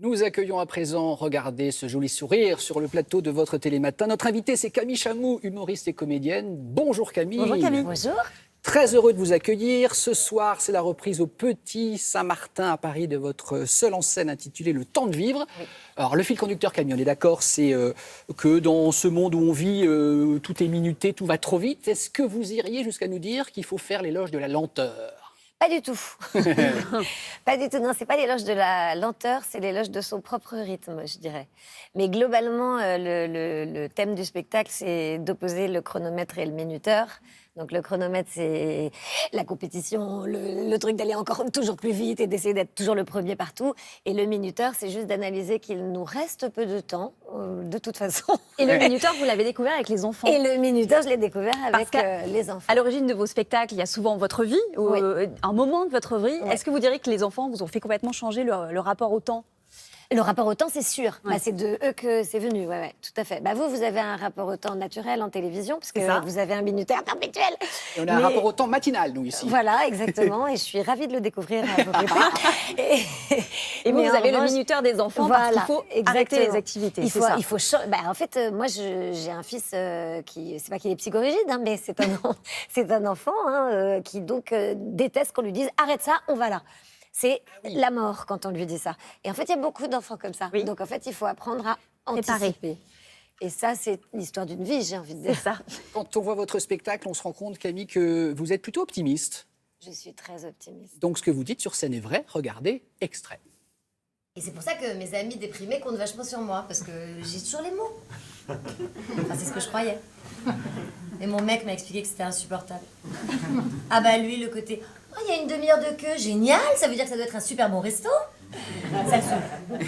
Nous accueillons à présent, regardez ce joli sourire sur le plateau de votre Télématin. Notre invitée, c'est Camille Chamou, humoriste et comédienne. Bonjour Camille. Bonjour Camille. Bonjour. Très heureux de vous accueillir. Ce soir, c'est la reprise au Petit Saint-Martin à Paris de votre seule en scène intitulée Le Temps de Vivre. Oui. Alors, le fil conducteur, Camille, on est d'accord, c'est que dans ce monde où on vit, tout est minuté, tout va trop vite. Est-ce que vous iriez jusqu'à nous dire qu'il faut faire l'éloge de la lenteur ? Pas du tout. Pas du tout. Non, c'est pas l'éloge de la lenteur, c'est l'éloge de son propre rythme, je dirais. Mais globalement, le thème du spectacle, c'est d'opposer le chronomètre et le minuteur. Donc le chronomètre, c'est la compétition, le truc d'aller encore toujours plus vite et d'essayer d'être toujours le premier partout. Et le minuteur, c'est juste d'analyser qu'il nous reste peu de temps, de toute façon. Et le minuteur, vous l'avez découvert avec les enfants. Et le minuteur, je l'ai découvert avec les enfants. À l'origine de vos spectacles, il y a souvent votre vie, Oui. un moment de votre vie. Oui. Est-ce que vous diriez que les enfants vous ont fait complètement changer le rapport au temps ? Le rapport au temps, c'est sûr. Ouais. C'est de eux que c'est venu, ouais, tout à fait. Vous avez un rapport au temps naturel en télévision, parce que vous avez un minuteur perpétuel. Et on a un rapport au temps matinal, nous, ici. Voilà, exactement, et je suis ravie de le découvrir à vos côtés. Et vous avez le minuteur des enfants parce qu'il faut arrêter les activités. Il faut en fait, moi, j'ai un fils qui, c'est pas qu'il est psychorigide, hein, mais c'est un enfant qui donc déteste qu'on lui dise « arrête ça, on va là ». C'est la mort quand on lui dit ça. Et en fait, il y a beaucoup d'enfants comme ça. Oui. Donc en fait, il faut apprendre à anticiper. Et ça, c'est l'histoire d'une vie, j'ai envie de dire. C'est ça. Quand on voit votre spectacle, on se rend compte, Camille, que vous êtes plutôt optimiste. Je suis très optimiste. Donc ce que vous dites sur scène est vrai. Regardez, extrait. Et c'est pour ça que mes amis déprimés comptent vachement sur moi, parce que j'ai toujours les mots. Enfin, c'est ce que je croyais. Et mon mec m'a expliqué que c'était insupportable. Ah bah lui, le côté « Oh, il y a une demi-heure de queue, génial, ça veut dire que ça doit être un super bon resto ?» Ça le saoule.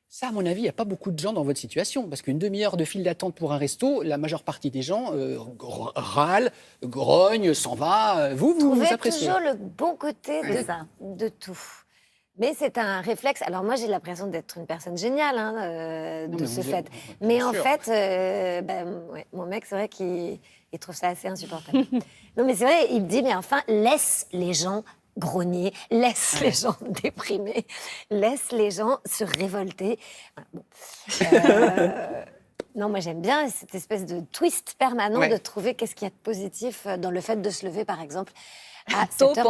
Ça, à mon avis, il n'y a pas beaucoup de gens dans votre situation. Parce qu'une demi-heure de file d'attente pour un resto, la majeure partie des gens râlent, grognent, s'en va. Vous appréciez. Toujours le bon côté de tout. Mais c'est un réflexe. Alors moi, j'ai l'impression d'être une personne géniale de ce fait. Mais en fait, mon mec, c'est vrai qu'il trouve ça assez insupportable. Non, mais c'est vrai, il me dit, mais enfin, laisse les gens grogner, laisse les gens déprimer, laisse les gens se révolter. Voilà, bon. Non, moi j'aime bien cette espèce de twist permanent de trouver qu'est-ce qu'il y a de positif dans le fait de se lever, par exemple, à 7h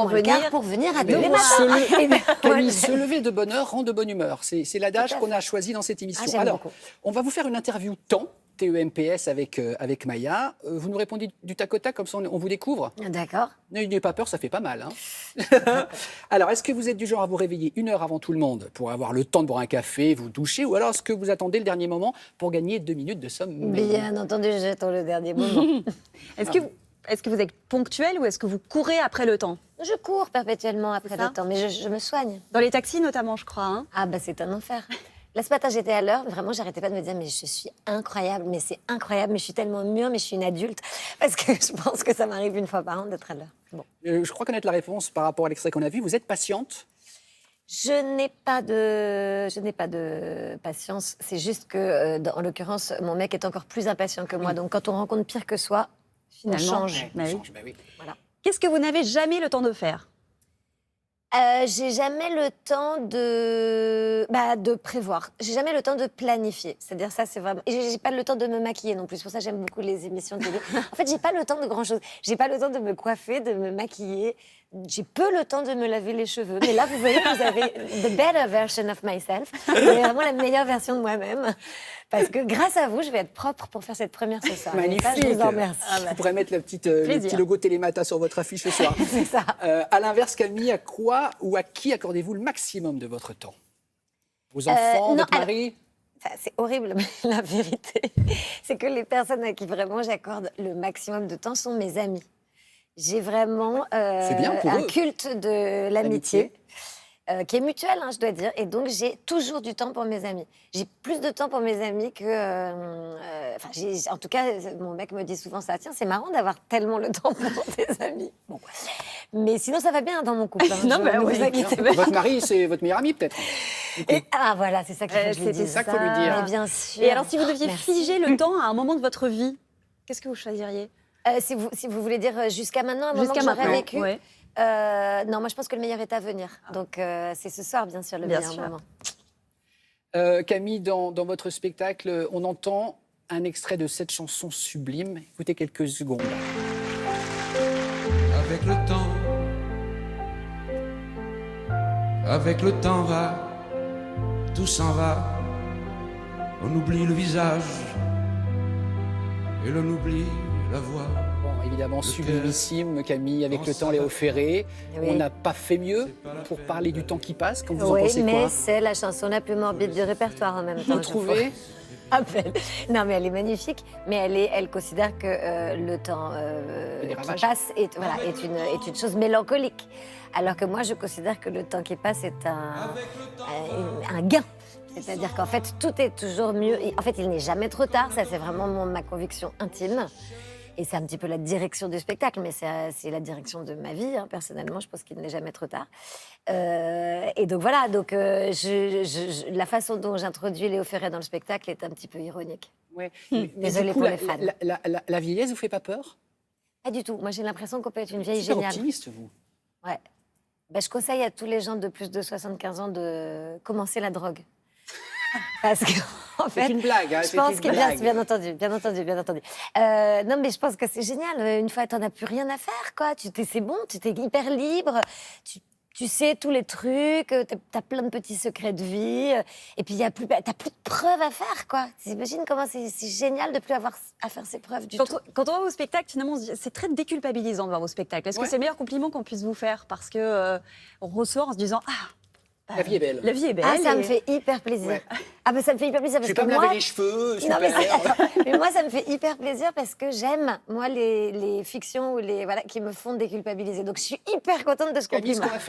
pour venir à Télématin. Camille, se lever de bonne heure rend de bonne humeur. C'est l'adage qu'on a choisi dans cette émission. Alors, on va vous faire une interview temps, TEMPS avec Maya. Vous nous répondez du tac au tac, comme ça on vous découvre. D'accord. N'ayez pas peur, ça fait pas mal. Hein. Alors, est-ce que vous êtes du genre à vous réveiller 1 heure avant tout le monde pour avoir le temps de boire un café, vous doucher, ou alors est-ce que vous attendez le dernier moment pour gagner 2 minutes de sommeil ? Bien entendu, j'attends le dernier moment. Est-ce que vous êtes ponctuel ou est-ce que vous courez après le temps ? Je cours perpétuellement après le temps, mais je me soigne. Dans les taxis notamment, je crois. Hein. Ah c'est un enfer. Là, ce matin, j'étais à l'heure. Vraiment, j'arrêtais pas de me dire, mais je suis incroyable, mais c'est incroyable, mais je suis tellement mûre, mais je suis une adulte. Parce que je pense que ça m'arrive une fois par an d'être à l'heure. Bon. Je crois connaître la réponse par rapport à l'extrait qu'on a vu. Vous êtes patiente ? Je n'ai pas de patience. C'est juste que, en l'occurrence, mon mec est encore plus impatient que moi. Donc, quand on rencontre pire que soi, finalement, on change. Oui. Voilà. Qu'est-ce que vous n'avez jamais le temps de faire ? J'ai jamais le temps de prévoir. J'ai jamais le temps de planifier. C'est-à-dire ça, c'est vraiment. Et j'ai pas le temps de me maquiller non plus. C'est pour ça que j'aime beaucoup les émissions de télé. En fait, j'ai pas le temps de grand-chose. J'ai pas le temps de me coiffer, de me maquiller. J'ai peu le temps de me laver les cheveux. Mais là, vous voyez, vous avez the better version of myself. Vous avez vraiment la meilleure version de moi-même. Parce que grâce à vous, je vais être propre pour faire cette première ce soir. Magnifique. Ça, je vous en remercie. Vous pourrez mettre le petit logo Télématin sur votre affiche ce soir. C'est ça. À l'inverse, Camille, à quoi ou à qui accordez-vous le maximum de votre temps ? Vos enfants, votre mari ? C'est horrible, mais la vérité, c'est que les personnes à qui vraiment j'accorde le maximum de temps sont mes amis. J'ai vraiment un culte de l'amitié. Qui est mutuel, je dois dire. Et donc, j'ai toujours du temps pour mes amis. J'ai plus de temps pour mes amis que... en tout cas, mon mec me dit souvent ça. Tiens, c'est marrant d'avoir tellement le temps pour tes amis. Bon. Mais sinon, ça va bien dans mon couple. Non, mais ne vous inquiétez pas. Votre mari, c'est votre meilleur ami, peut-être. Voilà, c'est ça qu'il faut que je lui dise. C'est ça qu'il faut lui dire. Mais bien sûr. Et alors, si vous deviez figer le temps à un moment de votre vie, qu'est-ce que vous choisiriez ? Si vous voulez dire jusqu'à maintenant, un moment Jusqu'à que j'aurais maintenant, vécu, ouais. Non, moi je pense que le meilleur est à venir. Donc c'est ce soir, bien sûr, le meilleur moment. Camille, dans votre spectacle, on entend un extrait de cette chanson sublime. Écoutez quelques secondes. Avec le temps va, tout s'en va. On oublie le visage et l'on oublie la voix. Bon, évidemment, sublimissime, Camille, avec le temps, Léo Ferré. Oui. On n'a pas fait mieux pour parler du temps qui passe. Quand vous en Oui, pensez mais quoi? c'est la chanson la plus morbide du répertoire en même temps. Vous trouvez? Non, mais elle est magnifique, mais elle considère que le temps qui passe est une chose mélancolique. Alors que moi, je considère que le temps qui passe est un gain. C'est-à-dire qu'en fait, tout est toujours mieux. En fait, il n'est jamais trop tard. Ça, c'est vraiment ma conviction intime. Et c'est un petit peu la direction du spectacle, mais c'est la direction de ma vie. Hein. Personnellement, je pense qu'il n'est jamais trop tard. Et donc voilà, la façon dont j'introduis Léo Ferré dans le spectacle est un petit peu ironique. Ouais. Désolée pour les fans. La vieillesse vous fait pas peur? Pas du tout. Moi, j'ai l'impression qu'on peut être une vieille Super géniale. optimiste, vous. Ouais. Ben, je conseille à tous les gens de plus de 75 ans de commencer la drogue. Parce qu'en fait, c'est une blague, hein, je pense une que blague. bien entendu. Non, mais je pense que c'est génial. Une fois, t'en as plus rien à faire, quoi. C'est bon, tu t'es hyper libre. Tu sais tous les trucs. T'as plein de petits secrets de vie. Et puis t'as plus de preuves à faire, quoi. T'imagines comment c'est génial de plus avoir à faire ses preuves du tout. Quand on va au spectacle, finalement, c'est très déculpabilisant de voir vos spectacles. Est-ce que c'est le meilleur compliment qu'on puisse vous faire? Parce que on ressort en se disant La vie est belle. La vie est belle. Ah, ça me fait hyper plaisir. Ouais. Ah, ben ça me fait hyper plaisir parce Je que vais pas me moi... laver les cheveux, super. Non, mais moi, ça me fait hyper plaisir parce que j'aime, moi, les fictions ou qui me font déculpabiliser. Donc, je suis hyper contente de ce Camille, ce compliment. qu'on va faire,